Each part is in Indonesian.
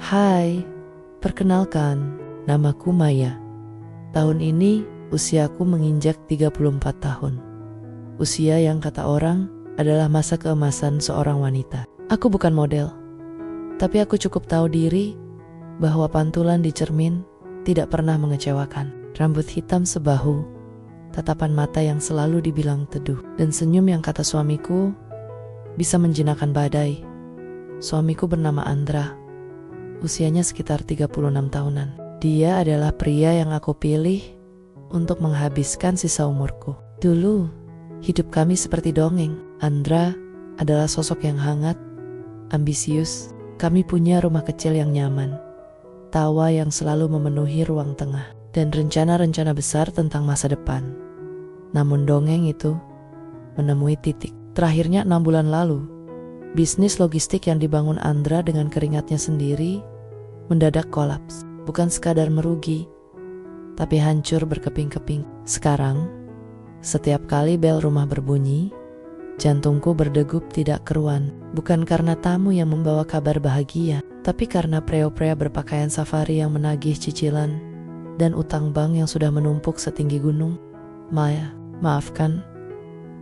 Hai, perkenalkan, namaku Maya. Tahun ini usiaku menginjak 34 tahun. Usia yang kata orang adalah masa keemasan seorang wanita. Aku bukan model, tapi aku cukup tahu diri bahwa pantulan di cermin tidak pernah mengecewakan. Rambut hitam sebahu, tatapan mata yang selalu dibilang teduh, dan senyum yang kata suamiku bisa menjinakkan badai. Suamiku bernama Andra. Usianya sekitar 36 tahunan. Dia adalah pria yang aku pilih untuk menghabiskan sisa umurku. Dulu, hidup kami seperti dongeng. Andra adalah sosok yang hangat, ambisius. Kami punya rumah kecil yang nyaman, tawa yang selalu memenuhi ruang tengah, dan rencana-rencana besar tentang masa depan. Namun dongeng itu menemui titik. Terakhirnya 6 bulan lalu, bisnis logistik yang dibangun Andra dengan keringatnya sendiri mendadak kolaps. Bukan sekadar merugi, tapi hancur berkeping-keping. Sekarang, setiap kali bel rumah berbunyi, jantungku berdegup tidak keruan. Bukan karena tamu yang membawa kabar bahagia, tapi karena pria-pria berpakaian safari yang menagih cicilan dan utang bank yang sudah menumpuk setinggi gunung. Maya, maafkan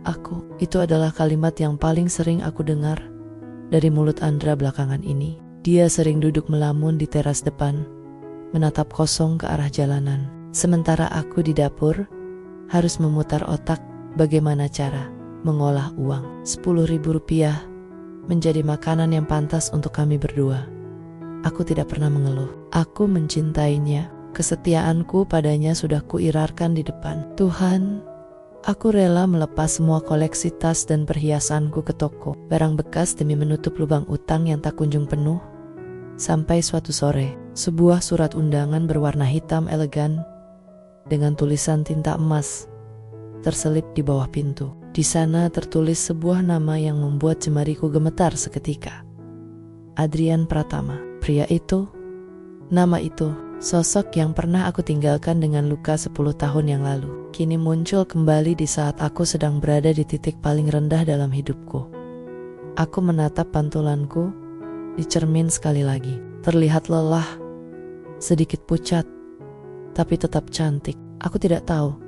aku. Itu adalah kalimat yang paling sering aku dengar dari mulut Andra belakangan ini. Dia sering duduk melamun di teras depan, menatap kosong ke arah jalanan. Sementara aku di dapur harus memutar otak bagaimana cara mengolah uang 10.000 rupiah menjadi makanan yang pantas untuk kami berdua. Aku tidak pernah mengeluh. Aku mencintainya. Kesetiaanku padanya sudah kuirarkan di depan. Tuhan, aku rela melepas semua koleksi tas dan perhiasanku ke toko barang bekas demi menutup lubang utang yang tak kunjung penuh. Sampai suatu sore, sebuah surat undangan berwarna hitam elegan dengan tulisan tinta emas terselip di bawah pintu. Di sana tertulis sebuah nama yang membuat jemariku gemetar seketika. Adrian Pratama. Pria itu, nama itu, sosok yang pernah aku tinggalkan dengan luka 10 tahun yang lalu, kini muncul kembali di saat aku sedang berada di titik paling rendah dalam hidupku. Aku menatap pantulanku di cermin sekali lagi. Terlihat lelah, sedikit pucat, tapi tetap cantik. Aku tidak tahu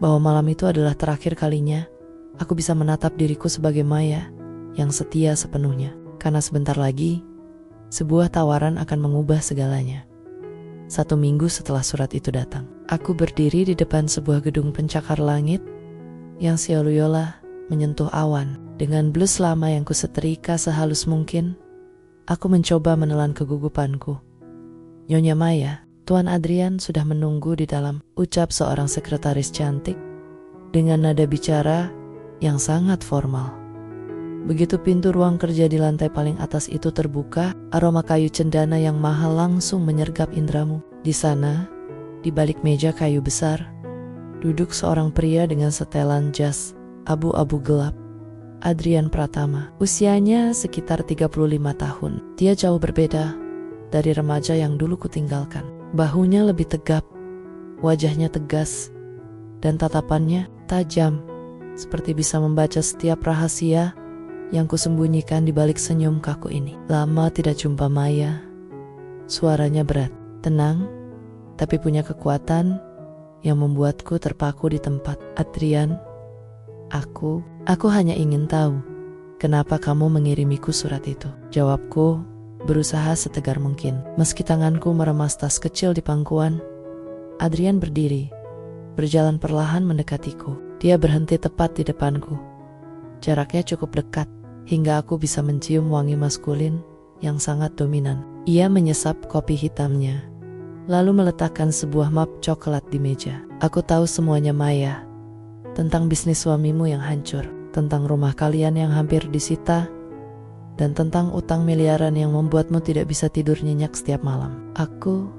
bahwa malam itu adalah terakhir kalinya aku bisa menatap diriku sebagai Maya yang setia sepenuhnya. Karena sebentar lagi, sebuah tawaran akan mengubah segalanya. 1 minggu setelah surat itu datang, aku berdiri di depan sebuah gedung pencakar langit yang seolah-olah menyentuh awan. Dengan blus lama yang kusetrika sehalus mungkin, aku mencoba menelan kegugupanku. Nyonya Maya, Tuan Adrian sudah menunggu di dalam, ucap seorang sekretaris cantik dengan nada bicara yang sangat formal. Begitu pintu ruang kerja di lantai paling atas itu terbuka, aroma kayu cendana yang mahal langsung menyergap indramu. Di sana, di balik meja kayu besar, duduk seorang pria dengan setelan jas abu-abu gelap. Adrian Pratama. Usianya sekitar 35 tahun. Dia jauh berbeda dari remaja yang dulu kutinggalkan. Bahunya lebih tegap, wajahnya tegas, dan tatapannya tajam, seperti bisa membaca setiap rahasia yang kusembunyikan di balik senyum kaku ini. Lama tidak jumpa Maya. Suaranya berat, tenang, tapi punya kekuatan yang membuatku terpaku di tempat. Adrian, aku hanya ingin tahu kenapa kamu mengirimiku surat itu. Jawabku berusaha setegar mungkin. Meski tanganku meremas tas kecil di pangkuan, Adrian berdiri, berjalan perlahan mendekatiku. Dia berhenti tepat di depanku. Jaraknya cukup dekat, hingga aku bisa mencium wangi maskulin yang sangat dominan. Ia menyesap kopi hitamnya, lalu meletakkan sebuah map coklat di meja. Aku tahu semuanya Maya, tentang bisnis suamimu yang hancur, tentang rumah kalian yang hampir disita, dan tentang utang miliaran yang membuatmu tidak bisa tidur nyenyak setiap malam. Aku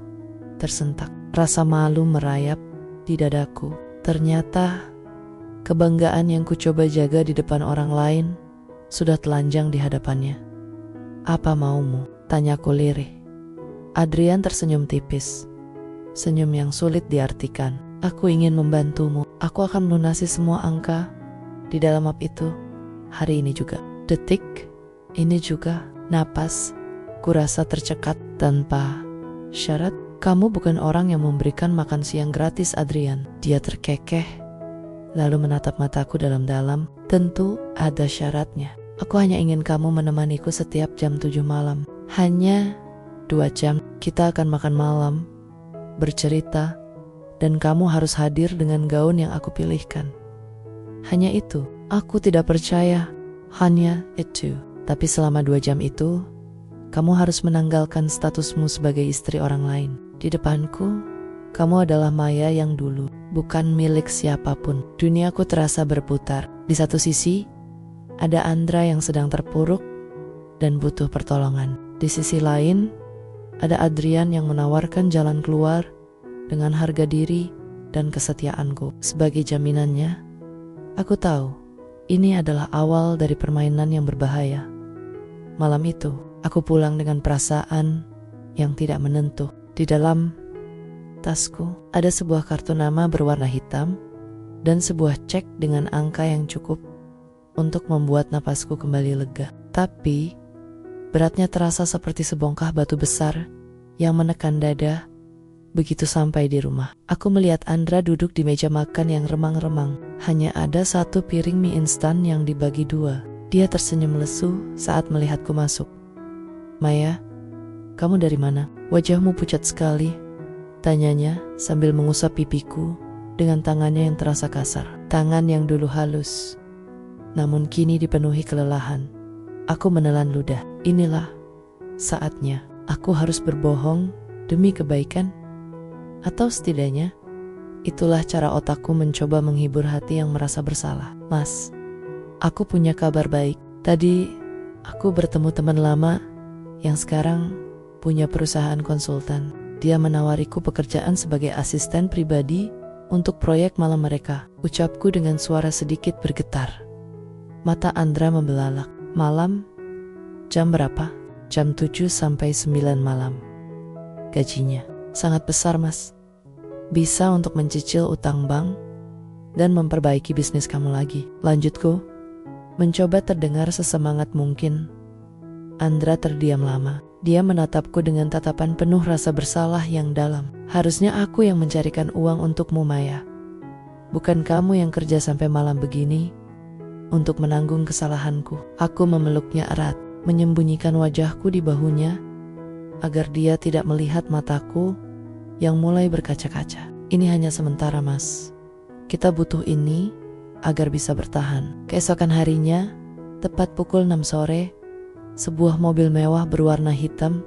tersentak, rasa malu merayap di dadaku. Ternyata kebanggaan yang kucoba jaga di depan orang lain sudah telanjang di hadapannya. Apa maumu? Tanyaku lirih. Adrian tersenyum tipis, senyum yang sulit diartikan. Aku ingin membantumu. Aku akan melunasi semua angka di dalam map itu hari ini juga. Detik ini juga, napas Kurasa tercekat tanpa syarat. Kamu bukan orang yang memberikan makan siang gratis, Adrian. Dia terkekeh, lalu menatap mataku dalam-dalam. Tentu ada syaratnya. Aku hanya ingin kamu menemaniku setiap jam 7 malam. Hanya 2 jam. Kita akan makan malam, bercerita, dan kamu harus hadir dengan gaun yang aku pilihkan. Hanya itu. Aku tidak percaya. Hanya itu. Tapi selama 2 jam itu, kamu harus menanggalkan statusmu sebagai istri orang lain. Di depanku, kamu adalah Maya yang dulu, bukan milik siapapun. Duniaku terasa berputar. Di satu sisi, ada Andra yang sedang terpuruk dan butuh pertolongan. Di sisi lain, ada Adrian yang menawarkan jalan keluar dengan harga diri dan kesetiaanku. Sebagai jaminannya, aku tahu ini adalah awal dari permainan yang berbahaya. Malam itu, aku pulang dengan perasaan yang tidak menentu. Di dalam tasku ada sebuah kartu nama berwarna hitam dan sebuah cek dengan angka yang cukup untuk membuat napasku kembali lega. Tapi beratnya terasa seperti sebongkah batu besar yang menekan dada. Begitu sampai di rumah, aku melihat Andra duduk di meja makan yang remang-remang. Hanya ada 1 piring mie instan yang dibagi 2. Dia tersenyum lesu saat melihatku masuk. Maya, kamu dari mana? Wajahmu pucat sekali, tanyanya sambil mengusap pipiku dengan tangannya yang terasa kasar. Tangan yang dulu halus, namun kini dipenuhi kelelahan. Aku menelan ludah. Inilah saatnya. Aku harus berbohong demi kebaikan. Atau setidaknya, itulah cara otakku mencoba menghibur hati yang merasa bersalah. Mas, aku punya kabar baik. Tadi aku bertemu teman lama yang sekarang punya perusahaan konsultan. Dia menawariku pekerjaan sebagai asisten pribadi untuk proyek malam mereka. Ucapku dengan suara sedikit bergetar. Mata Andra membelalak. Malam? Jam berapa? Jam 7 sampai 9 malam. Gajinya sangat besar, Mas. Bisa untuk mencicil utang bank dan memperbaiki bisnis kamu lagi. Lanjutku, mencoba terdengar sesemangat mungkin. Andra terdiam lama. Dia menatapku dengan tatapan penuh rasa bersalah yang dalam. Harusnya aku yang mencarikan uang untukmu, Maya. Bukan kamu yang kerja sampai malam begini untuk menanggung kesalahanku. Aku memeluknya erat, menyembunyikan wajahku di bahunya agar dia tidak melihat mataku yang mulai berkaca-kaca. Ini hanya sementara, Mas. Kita butuh ini agar bisa bertahan. Keesokan harinya, tepat pukul 6 sore, sebuah mobil mewah berwarna hitam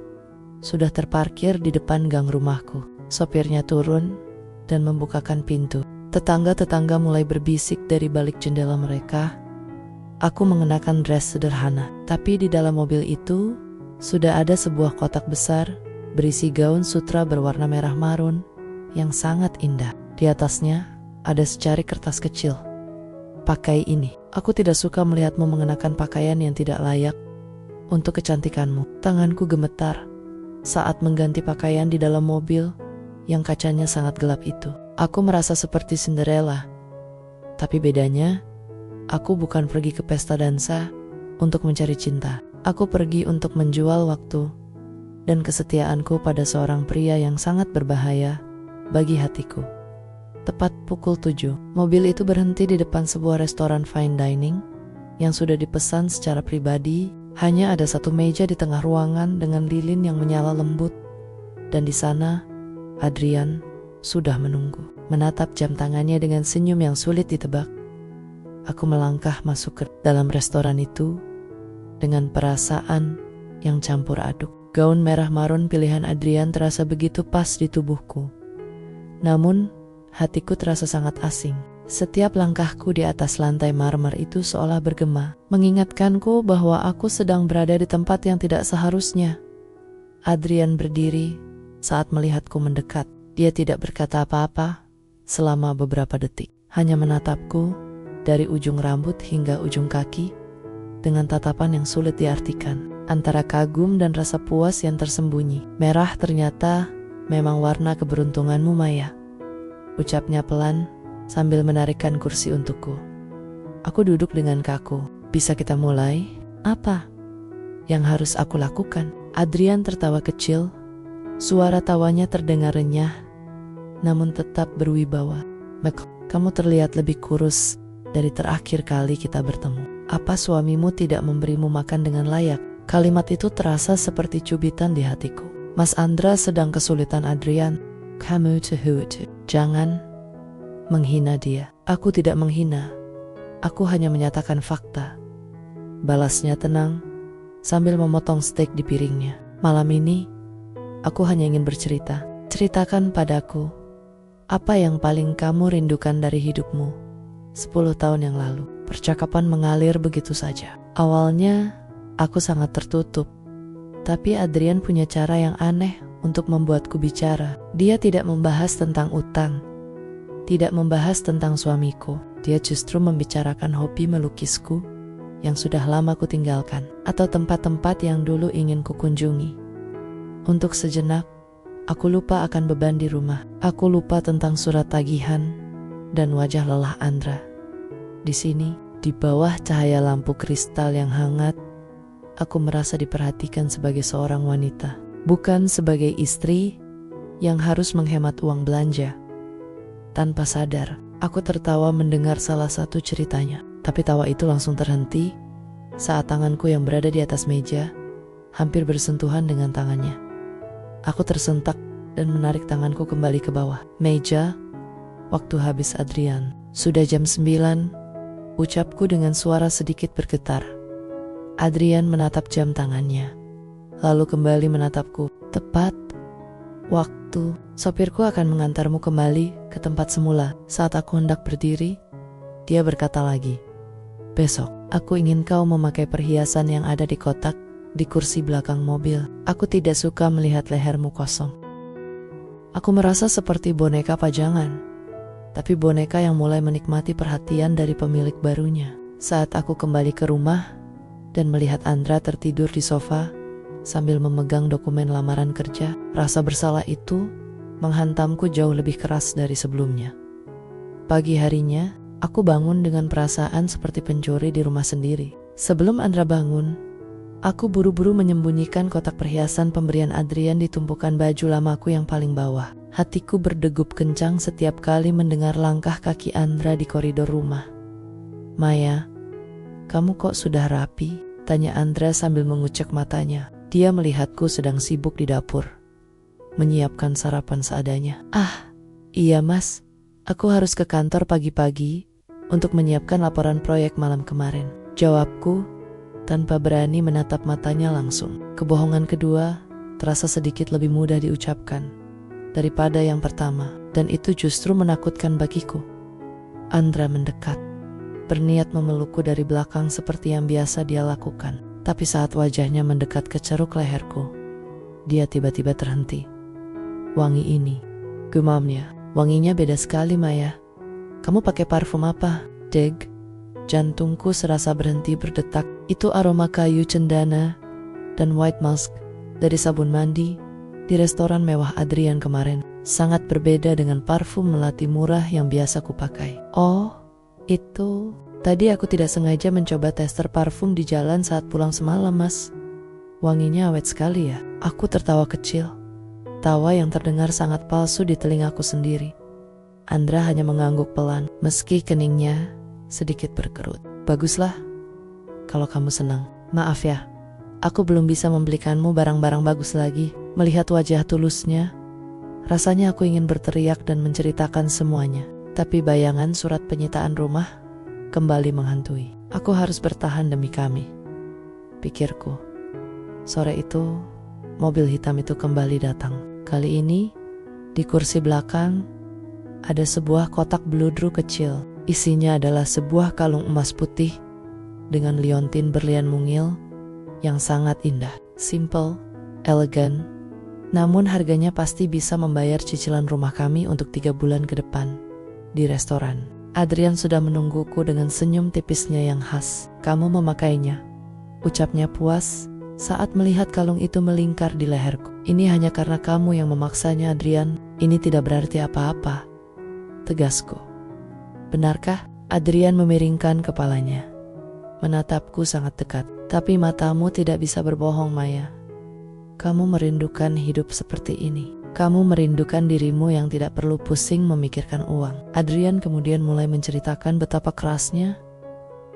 sudah terparkir di depan gang rumahku. Sopirnya turun dan membukakan pintu. Tetangga-tetangga mulai berbisik dari balik jendela mereka. Aku mengenakan dress sederhana, tapi di dalam mobil itu sudah ada sebuah kotak besar berisi gaun sutra berwarna merah marun yang sangat indah. Di atasnya ada secari kertas kecil. Pakai ini. Aku tidak suka melihatmu mengenakan pakaian yang tidak layak untuk kecantikanmu. Tanganku gemetar saat mengganti pakaian di dalam mobil yang kacanya sangat gelap itu. Aku merasa seperti Cinderella. Tapi bedanya, aku bukan pergi ke pesta dansa untuk mencari cinta. Aku pergi untuk menjual waktu dan kesetiaanku pada seorang pria yang sangat berbahaya bagi hatiku. Tepat pukul 7, mobil itu berhenti di depan sebuah restoran fine dining yang sudah dipesan secara pribadi. Hanya ada 1 meja di tengah ruangan dengan lilin yang menyala lembut. Dan di sana, Adrian sudah menunggu. Menatap jam tangannya dengan senyum yang sulit ditebak. Aku melangkah masuk ke dalam restoran itu dengan perasaan yang campur aduk. Gaun merah marun pilihan Adrian terasa begitu pas di tubuhku. Namun, hatiku terasa sangat asing. Setiap langkahku di atas lantai marmer itu seolah bergema, mengingatkanku bahwa aku sedang berada di tempat yang tidak seharusnya. Adrian berdiri saat melihatku mendekat. Dia tidak berkata apa-apa selama beberapa detik, hanya menatapku dari ujung rambut hingga ujung kaki dengan tatapan yang sulit diartikan, antara kagum dan rasa puas yang tersembunyi. Merah ternyata memang warna keberuntunganmu, Maya, ucapnya pelan sambil menarikkan kursi untukku. Aku duduk dengan kaku. Bisa kita mulai? Apa yang harus aku lakukan? Adrian tertawa kecil. Suara tawanya terdengar renyah, namun tetap berwibawa. Mek, kamu terlihat lebih kurus dari terakhir kali kita bertemu. Apa suamimu tidak memberimu makan dengan layak? Kalimat itu terasa seperti cubitan di hatiku. Mas Andra sedang kesulitan Adrian. Kamu tuh. Jangan menghina dia. Aku tidak menghina. Aku hanya menyatakan fakta. Balasnya tenang sambil memotong steak di piringnya. Malam ini, aku hanya ingin bercerita. Ceritakan padaku, apa yang paling kamu rindukan dari hidupmu 10 tahun yang lalu. Percakapan mengalir begitu saja. Awalnya, aku sangat tertutup. Tapi Adrian punya cara yang aneh untuk membuatku bicara. Dia tidak membahas tentang utang, tidak membahas tentang suamiku. Dia justru membicarakan hobi melukisku yang sudah lama ku tinggalkan, atau tempat-tempat yang dulu ingin ku kunjungi. Untuk sejenak, aku lupa akan beban di rumah. Aku lupa tentang surat tagihan dan wajah lelah Andra. Di sini, di bawah cahaya lampu kristal yang hangat, aku merasa diperhatikan sebagai seorang wanita, bukan sebagai istri yang harus menghemat uang belanja. Tanpa sadar, aku tertawa mendengar salah satu ceritanya. Tapi tawa itu langsung terhenti saat tanganku yang berada di atas meja hampir bersentuhan dengan tangannya. Aku tersentak dan menarik tanganku kembali ke bawah meja. Waktu habis Adrian. Sudah jam 9, ucapku dengan suara sedikit bergetar. Adrian menatap jam tangannya, lalu kembali menatapku. Tepat waktu. Sopirku akan mengantarmu kembali ke tempat semula. Saat aku hendak berdiri, dia berkata lagi, besok, aku ingin kau memakai perhiasan yang ada di kotak di kursi belakang mobil. Aku tidak suka melihat lehermu kosong. Aku merasa seperti boneka pajangan, tapi boneka yang mulai menikmati perhatian dari pemilik barunya. Saat aku kembali ke rumah dan melihat Andra tertidur di sofa sambil memegang dokumen lamaran kerja, rasa bersalah itu menghantamku jauh lebih keras dari sebelumnya. Pagi harinya, aku bangun dengan perasaan seperti pencuri di rumah sendiri. Sebelum Andra bangun, aku buru-buru menyembunyikan kotak perhiasan pemberian Adrian di tumpukan baju lamaku yang paling bawah. Hatiku berdegup kencang setiap kali mendengar langkah kaki Andra di koridor rumah. Maya, kamu kok sudah rapi? Tanya Andra sambil mengucek matanya. Dia melihatku sedang sibuk di dapur, menyiapkan sarapan seadanya. Ah, iya mas, aku harus ke kantor pagi-pagi untuk menyiapkan laporan proyek malam kemarin. Jawabku tanpa berani menatap matanya langsung. Kebohongan kedua terasa sedikit lebih mudah diucapkan daripada yang pertama, dan itu justru menakutkan bagiku. Andra mendekat, berniat memelukku dari belakang seperti yang biasa dia lakukan. Tapi saat wajahnya mendekat ke ceruk leherku, dia tiba-tiba terhenti. Wangi ini, gumamnya, wanginya beda sekali Maya. Kamu pakai parfum apa? Deg. Jantungku serasa berhenti berdetak. Itu aroma kayu cendana dan white musk dari sabun mandi di restoran mewah Adrian kemarin. Sangat berbeda dengan parfum melati murah yang biasa kupakai. Oh, itu... Tadi aku tidak sengaja mencoba tester parfum di jalan saat pulang semalam, mas. Wanginya awet sekali ya. Aku tertawa kecil. Tawa yang terdengar sangat palsu di telingaku sendiri. Andra hanya mengangguk pelan, meski keningnya sedikit berkerut. Baguslah, kalau kamu senang. Maaf ya, aku belum bisa membelikanmu barang-barang bagus lagi. Melihat wajah tulusnya, rasanya aku ingin berteriak dan menceritakan semuanya. Tapi bayangan surat penyitaan rumah kembali menghantui. Aku harus bertahan demi kami, pikirku. Sore itu, mobil hitam itu kembali datang. Kali ini, di kursi belakang, ada sebuah kotak beludru kecil. Isinya adalah sebuah kalung emas putih dengan liontin berlian mungil yang sangat indah. Simple, elegan, namun harganya pasti bisa membayar cicilan rumah kami untuk 3 bulan ke depan di restoran. Adrian sudah menungguku dengan senyum tipisnya yang khas. Kamu memakainya, ucapnya puas saat melihat kalung itu melingkar di leherku. Ini hanya karena kamu yang memaksanya, Adrian. Ini tidak berarti apa-apa, tegasku. Benarkah? Adrian memiringkan kepalanya, menatapku sangat dekat. Tapi matamu tidak bisa berbohong, Maya. Kamu merindukan hidup seperti ini. Kamu merindukan dirimu yang tidak perlu pusing memikirkan uang. Adrian kemudian mulai menceritakan betapa kerasnya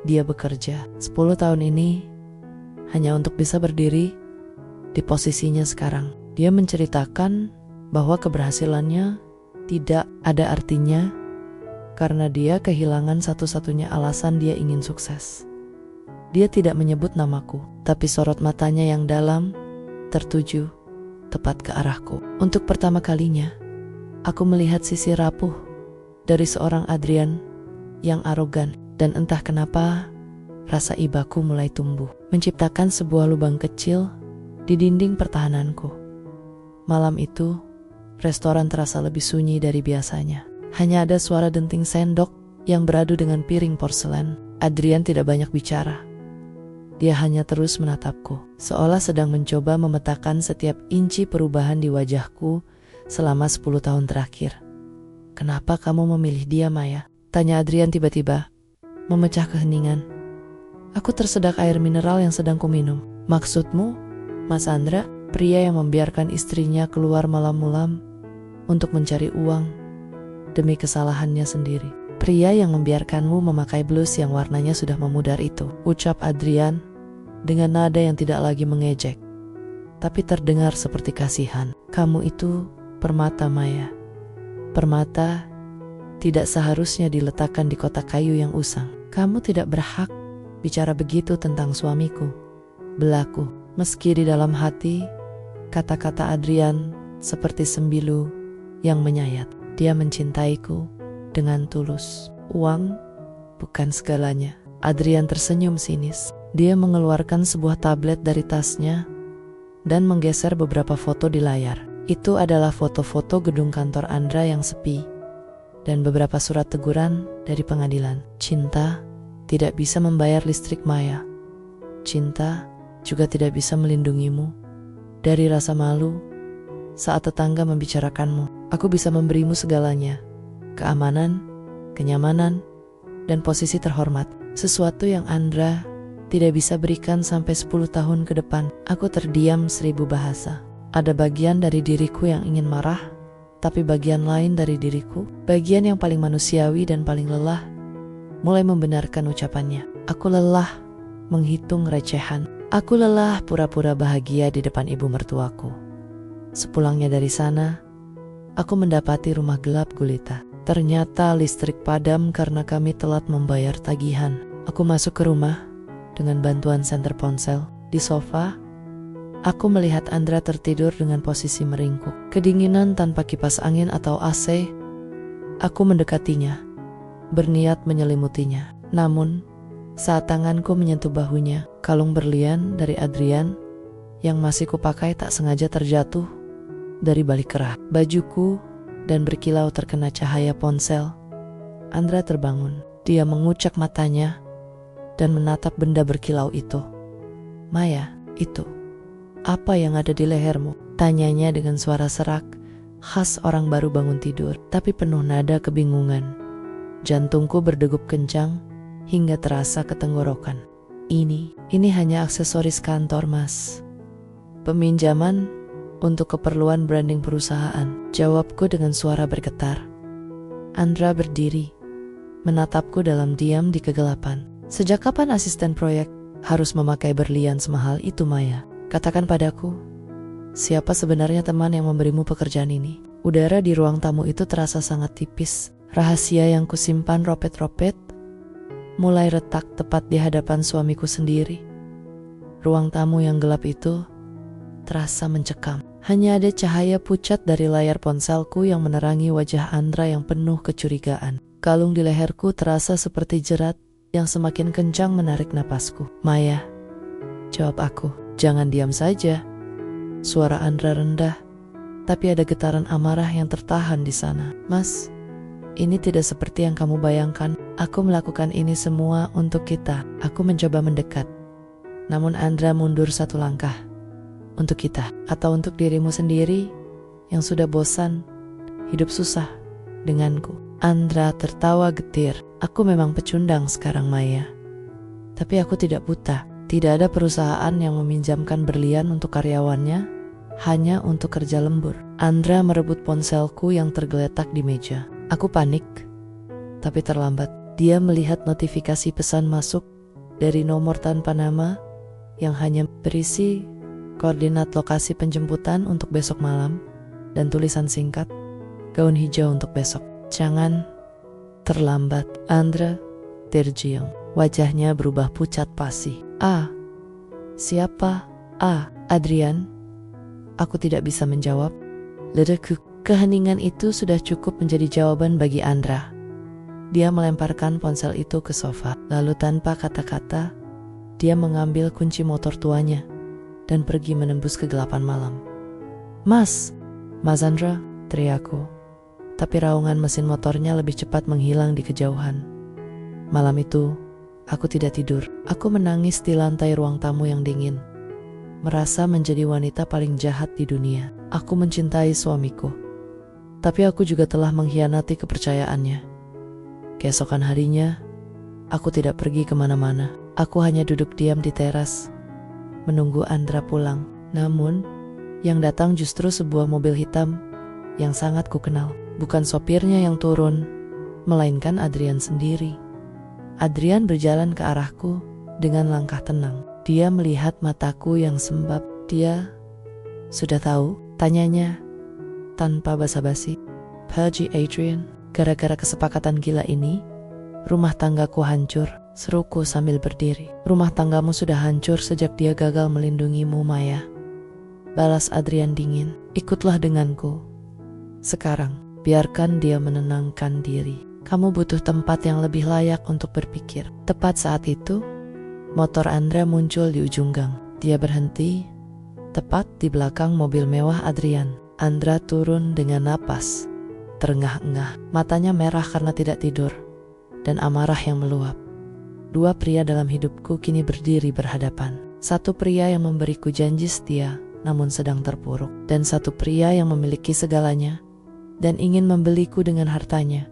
dia bekerja 10 tahun ini hanya untuk bisa berdiri di posisinya sekarang. Dia menceritakan bahwa keberhasilannya tidak ada artinya karena dia kehilangan satu-satunya alasan dia ingin sukses. Dia tidak menyebut namaku, tapi sorot matanya yang dalam tertuju tepat ke arahku. Untuk pertama kalinya, aku melihat sisi rapuh dari seorang Adrian yang arogan, dan entah kenapa rasa ibaku mulai tumbuh, menciptakan sebuah lubang kecil di dinding pertahananku. Malam itu, restoran terasa lebih sunyi dari biasanya. Hanya ada suara denting sendok yang beradu dengan piring porselen. Adrian tidak banyak bicara. Dia hanya terus menatapku, seolah sedang mencoba memetakan setiap inci perubahan di wajahku selama 10 tahun terakhir. "Kenapa kamu memilih dia, Maya?" tanya Adrian tiba-tiba, memecah keheningan. Aku tersedak air mineral yang sedang kuminum. "Maksudmu, Mas Andra?" Pria yang membiarkan istrinya keluar malam-malam untuk mencari uang demi kesalahannya sendiri. "Pria yang membiarkanmu memakai blus yang warnanya sudah memudar itu," ucap Adrian dengan nada yang tidak lagi mengejek, tapi terdengar seperti kasihan. "Kamu itu permata, Maya. Permata tidak seharusnya diletakkan di kotak kayu yang usang. Kamu tidak berhak bicara begitu tentang suamiku," belaku. Meski di dalam hati, kata-kata Adrian seperti sembilu yang menyayat. Dia mencintaiku dengan tulus. "Uang bukan segalanya." Adrian tersenyum sinis. Dia mengeluarkan sebuah tablet dari tasnya dan menggeser beberapa foto di layar. Itu adalah foto-foto gedung kantor Andra yang sepi dan beberapa surat teguran dari pengadilan. "Cinta tidak bisa membayar listrik, Maya. Cinta juga tidak bisa melindungimu dari rasa malu saat tetangga membicarakanmu. Aku bisa memberimu segalanya, keamanan, kenyamanan, dan posisi terhormat. Sesuatu yang Andra tidak bisa berikan sampai 10 tahun ke depan." Aku terdiam 1000 bahasa. Ada bagian dari diriku yang ingin marah, tapi bagian lain dari diriku, bagian yang paling manusiawi dan paling lelah, mulai membenarkan ucapannya. Aku lelah menghitung recehan. Aku lelah pura-pura bahagia di depan ibu mertuaku. Sepulangnya dari sana, aku mendapati rumah gelap gulita. Ternyata listrik padam karena kami telat membayar tagihan. Aku masuk ke rumah dengan bantuan senter ponsel. Di sofa, aku melihat Andra tertidur dengan posisi meringkuk. Kedinginan tanpa kipas angin atau AC, aku mendekatinya, berniat menyelimutinya. Namun, saat tanganku menyentuh bahunya, kalung berlian dari Adrian yang masih kupakai tak sengaja terjatuh dari balik kerah. Bajuku dan berkilau terkena cahaya ponsel. Andra terbangun. Dia mengucak matanya dan menatap benda berkilau itu. "Maya, itu apa yang ada di lehermu?" tanyanya dengan suara serak, khas orang baru bangun tidur, tapi penuh nada kebingungan. Jantungku berdegup kencang hingga terasa ketenggorokan. Ini hanya aksesoris kantor, Mas. Peminjaman untuk keperluan branding perusahaan," jawabku dengan suara bergetar. Andra berdiri, menatapku dalam diam di kegelapan. "Sejak kapan asisten proyek harus memakai berlian semahal itu, Maya? Katakan padaku, siapa sebenarnya teman yang memberimu pekerjaan ini?" Udara di ruang tamu itu terasa sangat tipis. Rahasia yang kusimpan ropet-ropet mulai retak tepat di hadapan suamiku sendiri. Ruang tamu yang gelap itu terasa mencekam. Hanya ada cahaya pucat dari layar ponselku yang menerangi wajah Andra yang penuh kecurigaan. Kalung di leherku terasa seperti jerat yang semakin kencang menarik napasku. "Maya," jawab aku. "Jangan diam saja." Suara Andra rendah, tapi ada getaran amarah yang tertahan di sana. "Mas, ini tidak seperti yang kamu bayangkan. Aku melakukan ini semua untuk kita." Aku mencoba mendekat, namun Andra mundur satu langkah. "Untuk kita atau untuk dirimu sendiri yang sudah bosan hidup susah denganku?" Andra tertawa getir. "Aku memang pecundang sekarang, Maya. Tapi aku tidak buta. Tidak ada perusahaan yang meminjamkan berlian untuk karyawannya hanya untuk kerja lembur. Andra merebut ponselku yang tergeletak di meja. Aku panik, tapi terlambat. Dia melihat notifikasi pesan masuk dari nomor tanpa nama yang hanya berisi koordinat lokasi penjemputan untuk besok malam dan tulisan singkat, gaun hijau untuk besok. Jangan terlambat, Andra terjiang. Wajahnya berubah pucat pasi. Siapa? Adrian. Aku tidak bisa menjawab. Ledeku. Keheningan itu sudah cukup menjadi jawaban bagi Andra. Dia melemparkan ponsel itu ke sofa. Lalu tanpa kata-kata, dia mengambil kunci motor tuanya dan pergi menembus kegelapan malam. Mas Andra, teriakku. Tapi raungan mesin motornya lebih cepat menghilang di kejauhan. Malam itu, aku tidak tidur. Aku menangis di lantai ruang tamu yang dingin. Merasa menjadi wanita paling jahat di dunia. Aku mencintai suamiku, tapi aku juga telah mengkhianati kepercayaannya. Keesokan harinya, aku tidak pergi kemana-mana. Aku hanya duduk diam di teras, menunggu Andra pulang. Namun, yang datang justru sebuah mobil hitam yang sangat kukenal. Bukan sopirnya yang turun, melainkan Adrian sendiri. Adrian berjalan ke arahku dengan langkah tenang. Dia melihat mataku yang sembab. Dia sudah tahu, tanyanya tanpa basa-basi. Pergi Adrian, gara-gara kesepakatan gila ini, rumah tanggaku hancur, seruku sambil berdiri. Rumah tanggamu sudah hancur sejak dia gagal melindungimu, Maya. Balas Adrian dingin. Ikutlah denganku. Sekarang, biarkan dia menenangkan diri. Kamu butuh tempat yang lebih layak untuk berpikir. Tepat saat itu, motor Andra muncul di ujung gang. Dia berhenti, tepat di belakang mobil mewah Adrian. Andra turun dengan napas terengah-engah. Matanya merah karena tidak tidur, dan amarah yang meluap. Dua pria dalam hidupku kini berdiri berhadapan. Satu pria yang memberiku janji setia, namun sedang terpuruk. Dan satu pria yang memiliki segalanya, dan ingin membeliku dengan hartanya.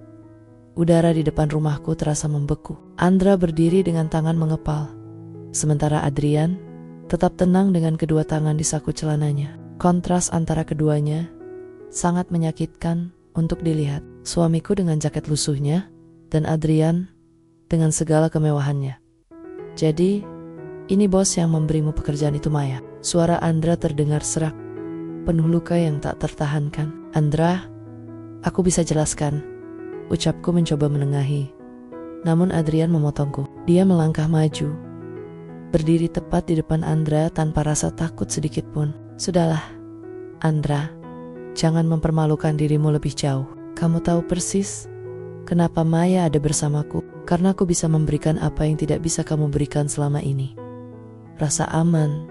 Udara di depan rumahku terasa membeku. Andra berdiri dengan tangan mengepal, sementara Adrian tetap tenang dengan kedua tangan di saku celananya. Kontras antara keduanya sangat menyakitkan untuk dilihat. Suamiku dengan jaket lusuhnya, dan Adrian dengan segala kemewahannya. Jadi, ini bos yang memberimu pekerjaan itu, Maya. Suara Andra terdengar serak, penuh luka yang tak tertahankan. Andra, aku bisa jelaskan, ucapku mencoba menengahi. Namun Adrian memotongku. Dia melangkah maju, berdiri tepat di depan Andra tanpa rasa takut sedikit pun. Sudahlah, Andra, jangan mempermalukan dirimu lebih jauh. Kamu tahu persis kenapa Maya ada bersamaku. Karena aku bisa memberikan apa yang tidak bisa kamu berikan selama ini. Rasa aman,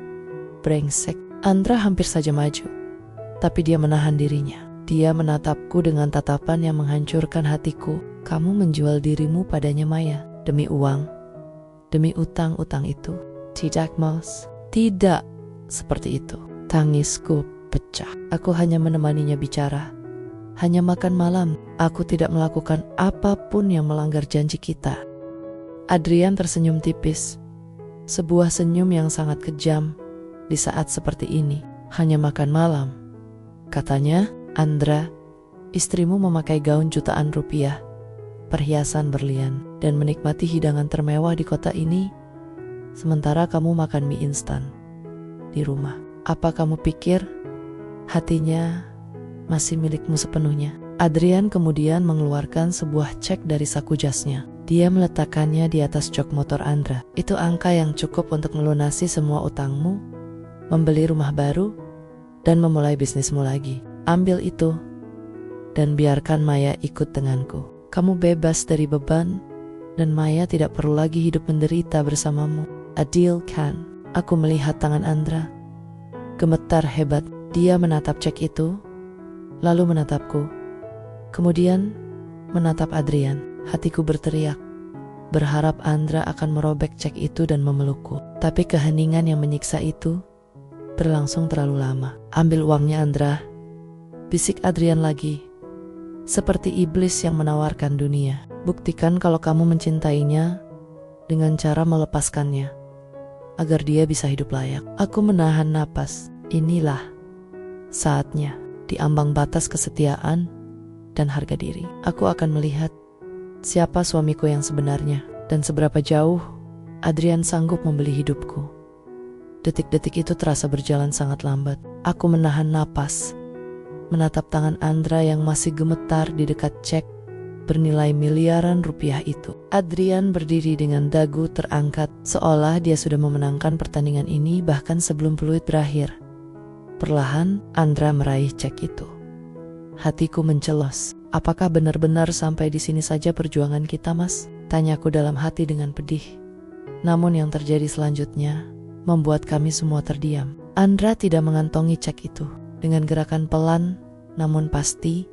brengsek. Andra hampir saja maju, tapi dia menahan dirinya. Dia menatapku dengan tatapan yang menghancurkan hatiku. Kamu menjual dirimu padanya, Maya, demi uang, demi utang-utang itu. Tidak, Mas. Tidak seperti itu. Tangisku pecah. Aku hanya menemaninya bicara, hanya makan malam. Aku tidak melakukan apapun yang melanggar janji kita. Adrian tersenyum tipis, sebuah senyum yang sangat kejam di saat seperti ini. Hanya makan malam, katanya. Andra, istrimu memakai gaun jutaan rupiah, perhiasan berlian, dan menikmati hidangan termewah di kota ini, sementara kamu makan mie instan di rumah. Apa kamu pikir hatinya masih milikmu sepenuhnya? Adrian kemudian mengeluarkan sebuah cek dari saku jasnya. Dia meletakkannya di atas jok motor Andra. Itu angka yang cukup untuk melunasi semua utangmu, membeli rumah baru, dan memulai bisnismu lagi. Ambil itu, dan biarkan Maya ikut denganku. Kamu bebas dari beban, dan Maya tidak perlu lagi hidup menderita bersamamu. Adil kan? Aku melihat tangan Andra gemetar hebat. Dia menatap cek itu, lalu menatapku, kemudian menatap Adrian. Hatiku berteriak, berharap Andra akan merobek cek itu dan memelukku. Tapi keheningan yang menyiksa itu berlangsung terlalu lama. Ambil uangnya, Andra, bisik Adrian lagi, seperti iblis yang menawarkan dunia. Buktikan kalau kamu mencintainya dengan cara melepaskannya, agar dia bisa hidup layak. Aku menahan napas. Inilah Saatnya, di ambang batas kesetiaan dan harga diri, aku akan melihat siapa suamiku yang sebenarnya dan seberapa jauh Adrian sanggup membeli hidupku. Detik-detik itu terasa berjalan sangat lambat. Aku menahan napas, menatap tangan Andra yang masih gemetar di dekat cek bernilai miliaran rupiah itu. Adrian berdiri dengan dagu terangkat, seolah dia sudah memenangkan pertandingan ini bahkan sebelum peluit berakhir. Perlahan, Andra meraih cek itu. Hatiku mencelos. Apakah benar-benar sampai di sini saja perjuangan kita, Mas? Tanyaku dalam hati dengan pedih. Namun yang terjadi selanjutnya membuat kami semua terdiam. Andra tidak mengantongi cek itu. Dengan gerakan pelan namun pasti,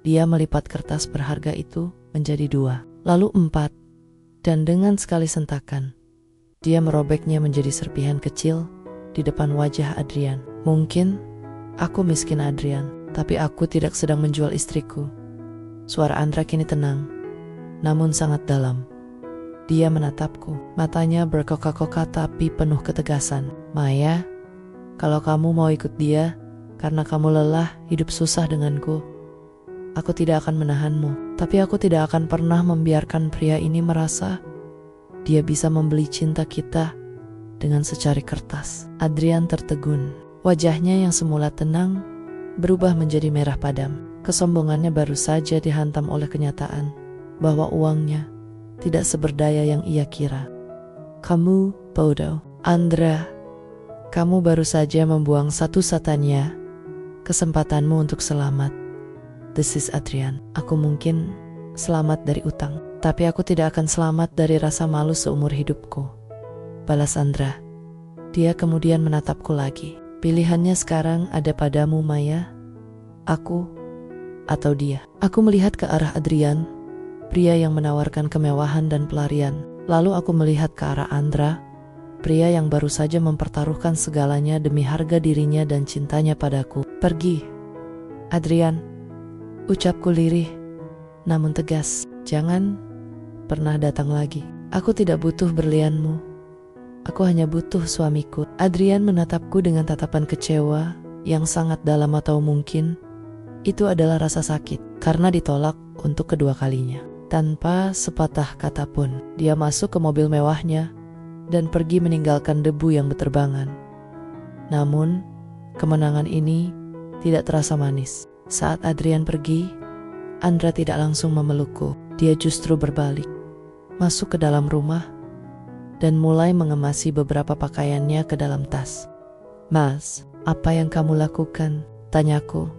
dia melipat kertas berharga itu menjadi 2, lalu 4, dan dengan sekali sentakan, dia merobeknya menjadi serpihan kecil di depan wajah Adrian. Mungkin aku miskin Adrian, tapi aku tidak sedang menjual istriku. Suara Andra kini tenang, namun sangat dalam. Dia menatapku, matanya berkoka-koka tapi penuh ketegasan. Maya, kalau kamu mau ikut dia karena kamu lelah hidup susah denganku, aku tidak akan menahanmu. Tapi aku tidak akan pernah membiarkan pria ini merasa dia bisa membeli cinta kita dengan secari kertas. Adrian tertegun. Wajahnya yang semula tenang berubah menjadi merah padam. Kesombongannya baru saja dihantam oleh kenyataan bahwa uangnya tidak seberdaya yang ia kira. Kamu bodoh, Andra. Kamu baru saja membuang satu-satunya kesempatanmu untuk selamat. This is Adrian. Aku mungkin selamat dari utang, tapi aku tidak akan selamat dari rasa malu seumur hidupku, balas Andra. Dia kemudian menatapku lagi. Pilihannya sekarang ada padamu, Maya. Aku atau dia. Aku melihat ke arah Adrian, pria yang menawarkan kemewahan dan pelarian. Lalu aku melihat ke arah Andra, pria yang baru saja mempertaruhkan segalanya demi harga dirinya dan cintanya padaku. Pergi, Adrian, ucapku lirih namun tegas. Jangan pernah datang lagi. Aku tidak butuh berlianmu. Aku hanya butuh suamiku. Adrian menatapku dengan tatapan kecewa yang sangat dalam, atau mungkin itu adalah rasa sakit karena ditolak untuk kedua kalinya. Tanpa sepatah kata pun, dia masuk ke mobil mewahnya dan pergi meninggalkan debu yang berterbangan. Namun, kemenangan ini tidak terasa manis. Saat Adrian pergi, Andra tidak langsung memelukku. Dia justru berbalik, masuk ke dalam rumah dan mulai mengemasi beberapa pakaiannya ke dalam tas. Mas, apa yang kamu lakukan? Tanyaku.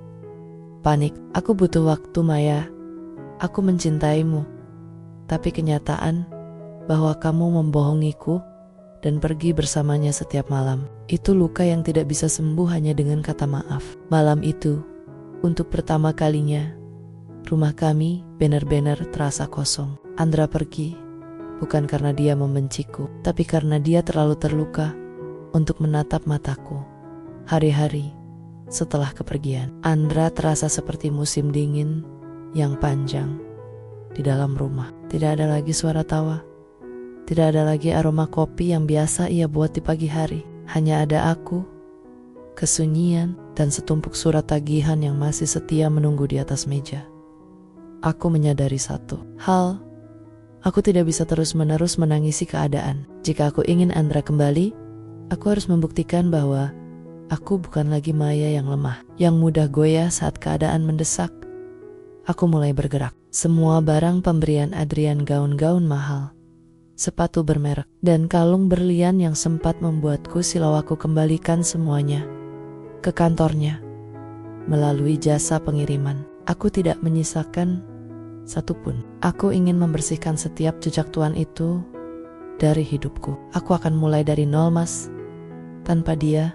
Panik. Aku butuh waktu, Maya. Aku mencintaimu. Tapi kenyataan bahwa kamu membohongiku dan pergi bersamanya setiap malam, itu luka yang tidak bisa sembuh hanya dengan kata maaf. Malam itu, untuk pertama kalinya, rumah kami benar-benar terasa kosong. Andra pergi bukan karena dia membenciku, tapi karena dia terlalu terluka untuk menatap mataku. Hari-hari setelah kepergian, Andra terasa seperti musim dingin yang panjang di dalam rumah. Tidak ada lagi suara tawa, tidak ada lagi aroma kopi yang biasa ia buat di pagi hari. Hanya ada aku, kesunyian, dan setumpuk surat tagihan yang masih setia menunggu di atas meja. Aku menyadari satu hal. Aku tidak bisa terus-menerus menangisi keadaan. Jika aku ingin Andra kembali, aku harus membuktikan bahwa aku bukan lagi Maya yang lemah, yang mudah goyah saat keadaan mendesak. Aku mulai bergerak. Semua barang pemberian Adrian, gaun-gaun mahal, sepatu bermerek, dan kalung berlian yang sempat membuatku silau, aku kembalikan semuanya ke kantornya melalui jasa pengiriman. Aku tidak menyisakan satupun. Aku ingin membersihkan setiap jejak tuan itu dari hidupku. Aku akan mulai dari nol, Mas, tanpa dia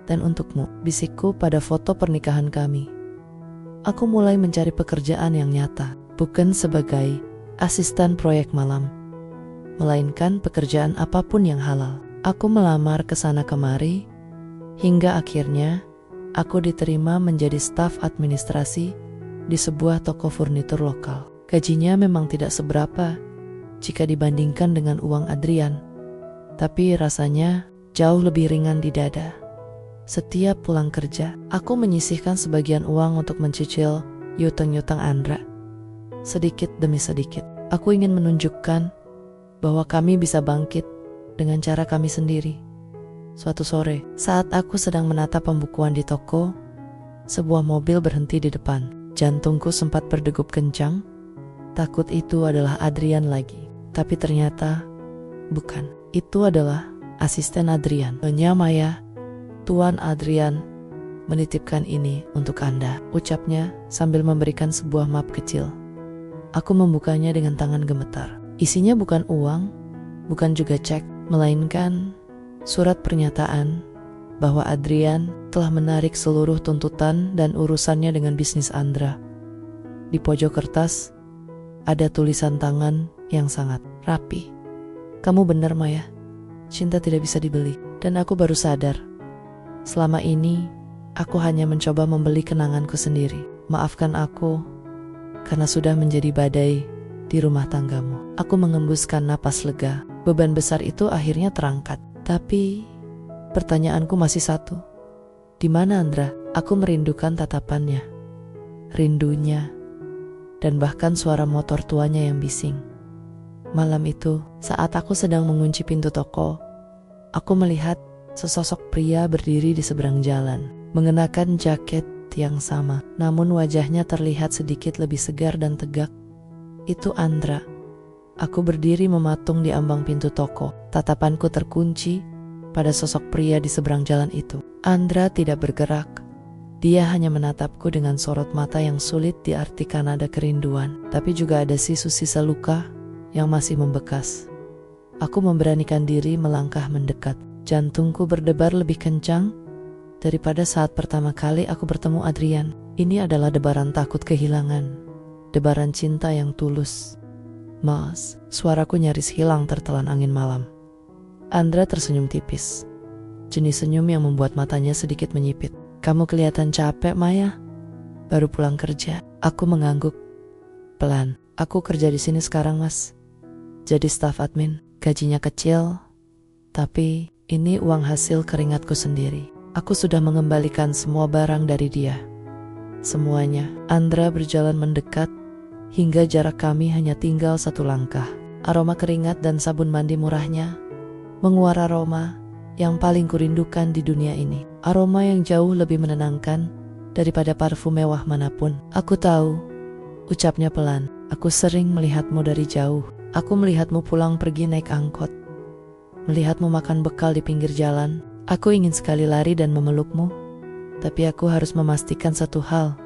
dan untukmu. Bisikku pada foto pernikahan kami. Aku mulai mencari pekerjaan yang nyata, bukan sebagai asisten proyek malam, melainkan pekerjaan apapun yang halal. Aku melamar ke sana kemari, hingga akhirnya aku diterima menjadi staf administrasi di sebuah toko furnitur lokal. Gajinya memang tidak seberapa jika dibandingkan dengan uang Adrian, tapi rasanya jauh lebih ringan di dada. Setiap pulang kerja, aku menyisihkan sebagian uang untuk mencicil yutang-yutang Andra. Sedikit demi sedikit, aku ingin menunjukkan bahwa kami bisa bangkit dengan cara kami sendiri. Suatu sore, saat aku sedang menatap pembukuan di toko, sebuah mobil berhenti di depan. Jantungku sempat berdegup kencang. Takut itu adalah Adrian lagi. Tapi ternyata bukan. Itu adalah asisten Adrian. Nyonya Maya, Tuan Adrian menitipkan ini untuk Anda, ucapnya sambil memberikan sebuah map kecil. Aku membukanya dengan tangan gemetar. Isinya bukan uang, bukan juga cek, melainkan surat pernyataan bahwa Adrian telah menarik seluruh tuntutan dan urusannya dengan bisnis Andra. Di pojok kertas ada tulisan tangan yang sangat rapi. Kamu benar, Maya. Cinta tidak bisa dibeli. Dan aku baru sadar, selama ini aku hanya mencoba membeli kenanganku sendiri. Maafkan aku karena sudah menjadi badai di rumah tanggamu. Aku mengembuskan napas lega. Beban besar itu akhirnya terangkat. Tapi pertanyaanku masih satu. Di mana Andra? Aku merindukan tatapannya, rindunya, dan bahkan suara motor tuanya yang bising. Malam itu, saat aku sedang mengunci pintu toko, aku melihat sesosok pria berdiri di seberang jalan, mengenakan jaket yang sama, namun wajahnya terlihat sedikit lebih segar dan tegak. Itu Andra. Aku berdiri mematung di ambang pintu toko. Tatapanku terkunci pada sosok pria di seberang jalan itu. Andra tidak bergerak. Dia hanya menatapku dengan sorot mata yang sulit diartikan ada kerinduan, tapi juga ada sisa luka yang masih membekas. Aku memberanikan diri melangkah mendekat. Jantungku berdebar lebih kencang daripada saat pertama kali aku bertemu Adrian. Ini adalah debaran takut kehilangan, debaran cinta yang tulus. Mas, suaraku nyaris hilang tertelan angin malam. Andra tersenyum tipis, jenis senyum yang membuat matanya sedikit menyipit. Kamu kelihatan capek, Maya. Baru pulang kerja. Aku mengangguk pelan. Aku kerja di sini sekarang, Mas. Jadi staf admin. Gajinya kecil, tapi ini uang hasil keringatku sendiri. Aku sudah mengembalikan semua barang dari dia. Semuanya. Andra berjalan mendekat hingga jarak kami hanya tinggal satu langkah. Aroma keringat dan sabun mandi murahnya menguar, aroma yang paling kurindukan di dunia ini. Aroma yang jauh lebih menenangkan daripada parfum mewah manapun. Aku tahu, ucapnya pelan. Aku sering melihatmu dari jauh. Aku melihatmu pulang pergi naik angkot, melihatmu makan bekal di pinggir jalan. Aku ingin sekali lari dan memelukmu, tapi aku harus memastikan satu hal.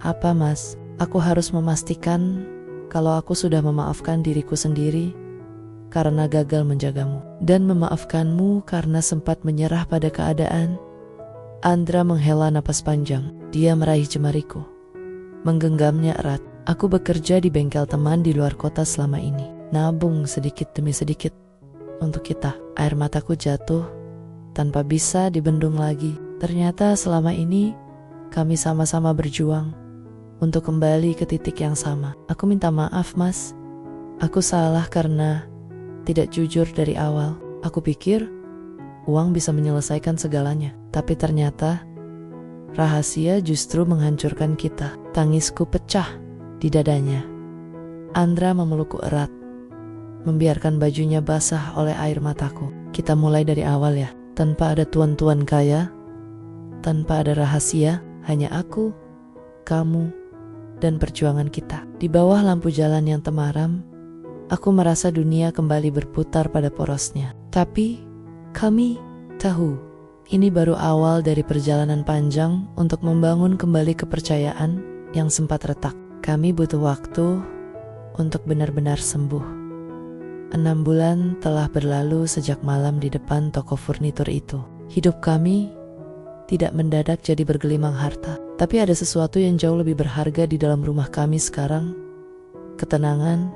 Apa, Mas? Aku harus memastikan kalau aku sudah memaafkan diriku sendiri karena gagal menjagamu, dan memaafkanmu karena sempat menyerah pada keadaan. Andra menghela napas panjang. Dia meraih jemariku, menggenggamnya erat. Aku bekerja di bengkel teman di luar kota selama ini, nabung sedikit demi sedikit untuk kita. Air mataku jatuh tanpa bisa dibendung lagi. Ternyata selama ini kami sama-sama berjuang untuk kembali ke titik yang sama. Aku minta maaf, Mas. Aku salah karena tidak jujur dari awal. Aku pikir uang bisa menyelesaikan segalanya, tapi ternyata rahasia justru menghancurkan kita. Tangisku pecah di dadanya. Andra memelukku erat, membiarkan bajunya basah oleh air mataku. Kita mulai dari awal ya, tanpa ada tuan-tuan kaya, tanpa ada rahasia, hanya aku, kamu, dan perjuangan kita. Di bawah lampu jalan yang temaram, aku merasa dunia kembali berputar pada porosnya. Tapi kami tahu, ini baru awal dari perjalanan panjang untuk membangun kembali kepercayaan yang sempat retak. Kami butuh waktu untuk benar-benar sembuh. 6 bulan telah berlalu sejak malam di depan toko furnitur itu. Hidup kami tidak mendadak jadi bergelimang harta, tapi ada sesuatu yang jauh lebih berharga di dalam rumah kami sekarang. Ketenangan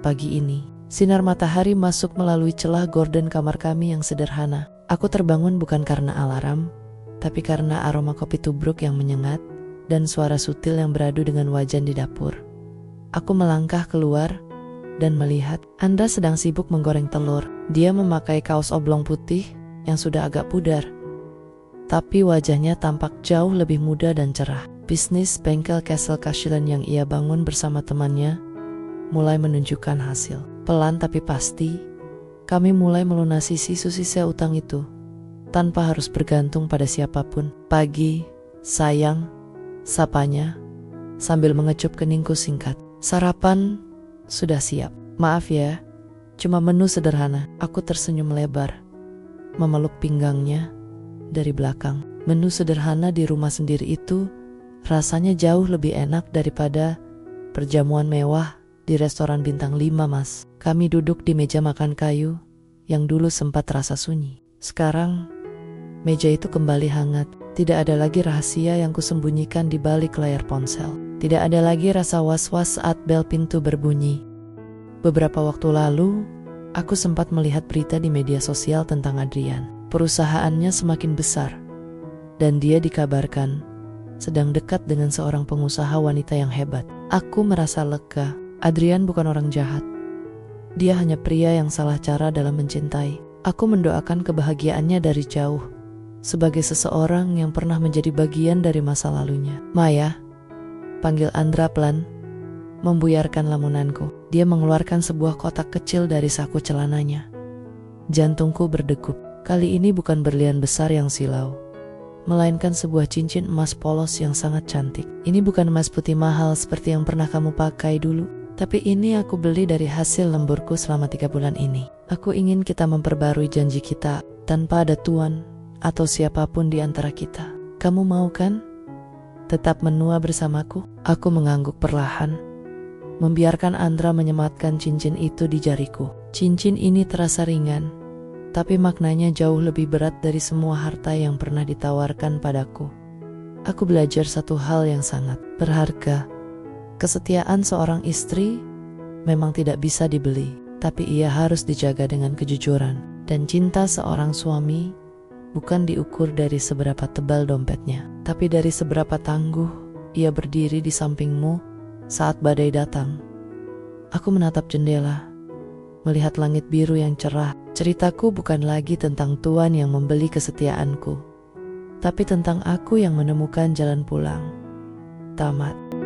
pagi ini. Sinar matahari masuk melalui celah gorden kamar kami yang sederhana. Aku terbangun bukan karena alarm, tapi karena aroma kopi tubruk yang menyengat dan suara sutil yang beradu dengan wajan di dapur. Aku melangkah keluar dan melihat Andra sedang sibuk menggoreng telur. Dia memakai kaos oblong putih yang sudah agak pudar. tapi wajahnya tampak jauh lebih muda dan cerah. Bisnis bengkel Castle Cashilan yang ia bangun bersama temannya mulai menunjukkan hasil. Pelan tapi pasti, kami mulai melunasi sisa utang itu tanpa harus bergantung pada siapapun. Pagi, sayang, sapanya sambil mengecup keningku singkat. Sarapan sudah siap. Maaf ya, cuma menu sederhana. Aku tersenyum lebar, memeluk pinggangnya dari belakang. Menu sederhana di rumah sendiri itu rasanya jauh lebih enak daripada perjamuan mewah di restoran bintang 5, Mas. Kami duduk di meja makan kayu yang dulu sempat terasa sunyi. Sekarang, meja itu kembali hangat. Tidak ada lagi rahasia yang kusembunyikan di balik layar ponsel. Tidak ada lagi rasa was-was saat bel pintu berbunyi. Beberapa waktu lalu, aku sempat melihat berita di media sosial tentang Adrian. Perusahaannya semakin besar, dan dia dikabarkan sedang dekat dengan seorang pengusaha wanita yang hebat. Aku merasa lega. Adrian bukan orang jahat. Dia hanya pria yang salah cara dalam mencintai. Aku mendoakan kebahagiaannya dari jauh, sebagai seseorang yang pernah menjadi bagian dari masa lalunya. Maya, panggil Andra pelan, membuyarkan lamunanku. Dia mengeluarkan sebuah kotak kecil dari saku celananya. Jantungku berdegup. Kali ini bukan berlian besar yang silau, melainkan sebuah cincin emas polos yang sangat cantik. Ini bukan emas putih mahal seperti yang pernah kamu pakai dulu, tapi ini aku beli dari hasil lemburku selama 3 bulan ini. Aku ingin kita memperbarui janji kita tanpa ada tuan atau siapapun di antara kita. Kamu mau kan tetap menua bersamaku? Aku mengangguk perlahan, membiarkan Andra menyematkan cincin itu di jariku. Cincin ini terasa ringan, tapi maknanya jauh lebih berat dari semua harta yang pernah ditawarkan padaku. Aku belajar satu hal yang sangat berharga. Kesetiaan seorang istri memang tidak bisa dibeli, tapi ia harus dijaga dengan kejujuran. Dan cinta seorang suami bukan diukur dari seberapa tebal dompetnya, tapi dari seberapa tangguh ia berdiri di sampingmu saat badai datang. Aku menatap jendela, melihat langit biru yang cerah. Ceritaku bukan lagi tentang tuan yang membeli kesetiaanku, tapi tentang aku yang menemukan jalan pulang. Tamat.